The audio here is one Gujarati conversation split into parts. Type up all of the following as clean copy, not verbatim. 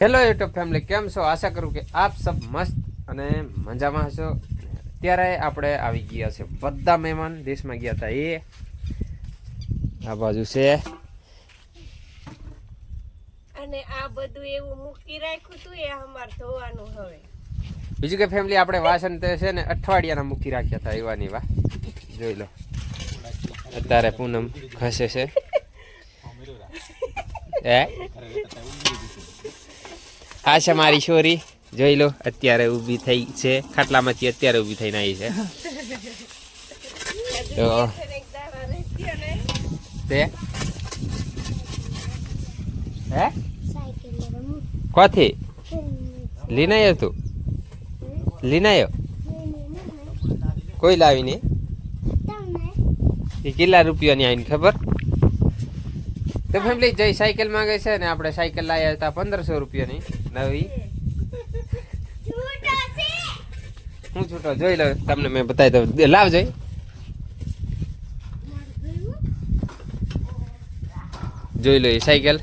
હેલો યુટ્યુબ ફેમિલી, કેમ છો? આશા કરું કે આપ સબ મસ્ત અને મજામાં હશો. અત્યારે આપણે આવી ગયા છે બધા મહેમાન દેશમાં ગયા હતા એ આ બાજુ છે અને આ બધું એવું મૂકી રાખ્યું તું એ અમાર ધોવાનું હવે. બીજું કે ફેમિલી આપણે વાસણ તે છે ને અઠવાડિયાના મૂકી રાખ્યા હતા એવાની વા જોઈ લો. અત્યારે પૂનમ ખસે છે આ છે મારી છોરી, જોઈ લો અત્યારે ઊભી થઈ છે ખાટલામાંથી, અત્યારે ઊભી થઈને આવી છે. તો તે હે કોથી લઈને આવ્યો તું? લઈને આવ્યો? કોઈ લાવી નહીં. એ કેટલા રૂપિયાની આવીને ખબર? તો ફેમિલી જઈ સાયકલ માંગે છે ને આપણે સાયકલ લાવ્યા હતા 1500 રૂપિયાની નવી. હું છૂટો જોઈ લો, તમને મેં બતાવી દઉં. લાવ જોઈ જોઈ લો એ સાયકલ.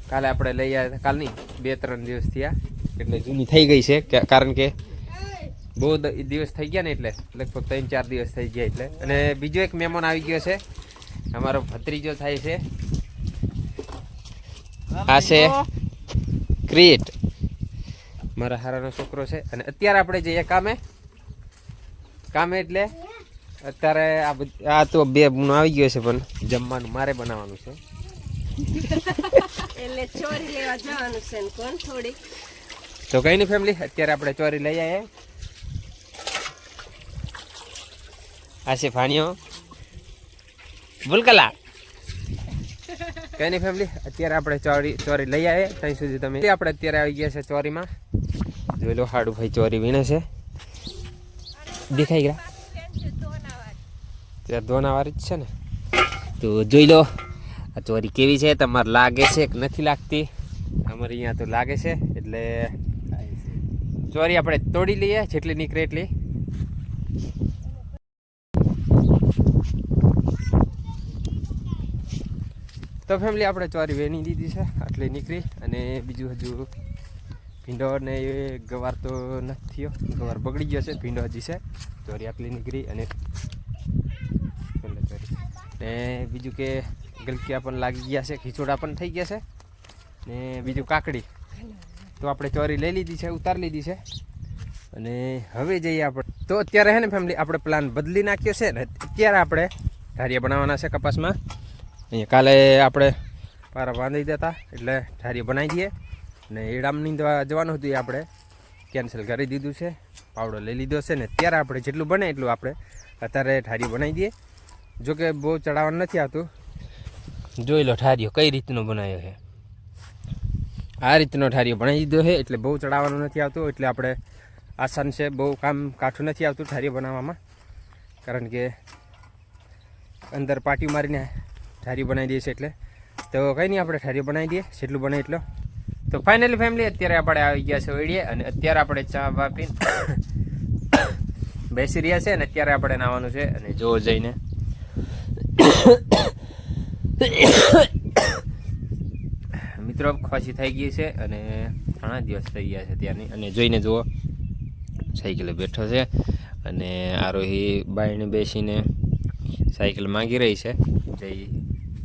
કાલે આપણે લઈ આવ્યા હતા, કાલ નહીં 2-3 દિવસ થયા, એટલે જૂની થઈ ગઈ છે. કારણ કે બહુ દિવસ થઈ ગયા ને એટલે લગભગ 3-4 દિવસ થઈ ગયા એટલે. અને બીજો એક મહેમાન આવી ગયો છે, અમારો ભત્રીજો થાય છે. આ છે ક્રિએટ, મારા હારાનો છોકરો છે. અને અત્યારે આપણે જઈએ કામે એટલે અત્યારે આ તો 2 ગુણો આવી ગયો છે, પણ જમવાનું મારે બનાવવાનું છે. એટલે ચોરી લેવા જવાનું છે ને કોણ થોડી. તો કઈ નહીં ફેમિલી, અત્યારે આપણે ચોરી લઈ આવીએ. આ છે ભાણિયો ભૂલકલા. કઈ નહીં ફેમિલી, અત્યારે આપણે ચોરી લઈ આવીએ. ત્યાં સુધી તમે આપણે અત્યારે આવી ગયા છે ચોરીમાં. જોઈ લો હાડુ ભાઈ ચોરી વીણે છે, દેખાઈ ગયા ત્યાં ધોનાવાળી જ છે ને. તો જોઈ લો આ ચોરી કેવી છે, તમારે લાગે છે કે નથી લાગતી? અમારે અહીંયા તો લાગે છે, એટલે ચોરી આપણે તોડી લઈએ જેટલી નીકળે એટલી. તો ફેમિલી આપણે ચોરી વેની દીધી છે, આટલી નીકળી. અને બીજું હજુ ભીંડો ને એ ગવાર તો નથી થયો, ગવાર બગડી ગયો છે, ભીંડો હજી છે. ચોરી આટલી નીકળી. અને બીજું કે ગલકિયા પણ લાગી ગયા છે, ખીચોડા પણ થઈ ગયા છે. ને બીજું કાકડી તો આપણે ચોરી લઈ લીધી છે, ઉતારી લીધી છે. અને હવે જઈએ આપણે. તો અત્યારે હે ને ફેમિલી આપણે પ્લાન બદલી નાખ્યો છે ને. અત્યારે આપણે ઢારિયા બનાવવાના છે કપાસમાં. અહીંયા કાલે આપણે પારા બાંધી દેતા એટલે ઢારિયા બનાવી દઈએ. અને એડામની જવાનું હતું એ આપણે કેન્સલ કરી દીધું છે, પાવડો લઈ લીધો છે. ને અત્યારે આપણે જેટલું બને એટલું આપણે અત્યારે ઢારિયો બનાવી દઈએ. જોકે બહુ ચડાવવાનું નથી આવતું. જોઈ લો ઠારિયો કઈ રીતનો બનાવ્યો છે. આ રીતનો ઠારિયો બનાવી દીધો છે, એટલે બહુ ચડાવવાનું નથી આવતું. એટલે આપણે આસાન છે, બહુ કામ કાઠું નથી આવતું ઠારિયો બનાવવામાં. કારણ કે અંદર પાટી મારીને ઠારિયો બનાવી દઈએ છીએ. એટલે તો કંઈ નહીં, આપણે ઠારિયો બનાવી દઈએ જેટલું બને એટલો. તો ફાઇનલી ફેમિલી અત્યારે આપણે આવી ગયા છે ઓળીએ. અને અત્યારે આપણે ચા વાપીને બેસી રહ્યા છે. અને અત્યારે આપણે નાવાનું છે. અને જો જઈને મિત્રો ખોસી થઈ ગઈ છે, અને ઘણા દિવસ થઈ ગયા છે ત્યાંની. અને જોઈને જુઓ સાયકલે બેઠો છે, અને આરોહી બાઈને બેસીને સાયકલ માંગી રહી છે. જઈ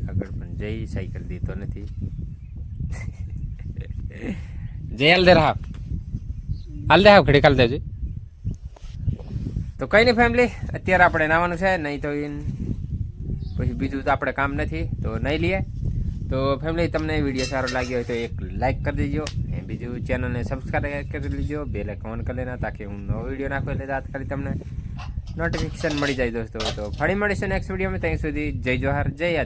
આગળ પણ જઈ સાયકલ દીધો નથી. જય હાલ દે રાહ, હાલ દે, ઘડી કાલ દેજો. તો કઈ નહીં ફેમિલી, અત્યારે આપણે નાવાનું છે. નહીં તો પછી બીજું તો આપણે કામ નથી, તો નહીં લઈએ. તો ફેમિલી તમને વિડીયો સારો લાગ્યો હોય તો એક લાઇક કરી દેજો. અને બીજું ચેનલને સબસ્ક્રાઈબ કરી લેજો, બેલ આઇકન ઓન કરી લેના, તાકે હું નવો વિડીયો નાખું એટલે તાત્કાલિક તમને નોટિફિકેશન મળી જાય દોસ્તો. તો ફરી મળીશું નેક્સ્ટ વિડીયોમાં. ત્યાં સુધી જય જોહાર, જય આદિ.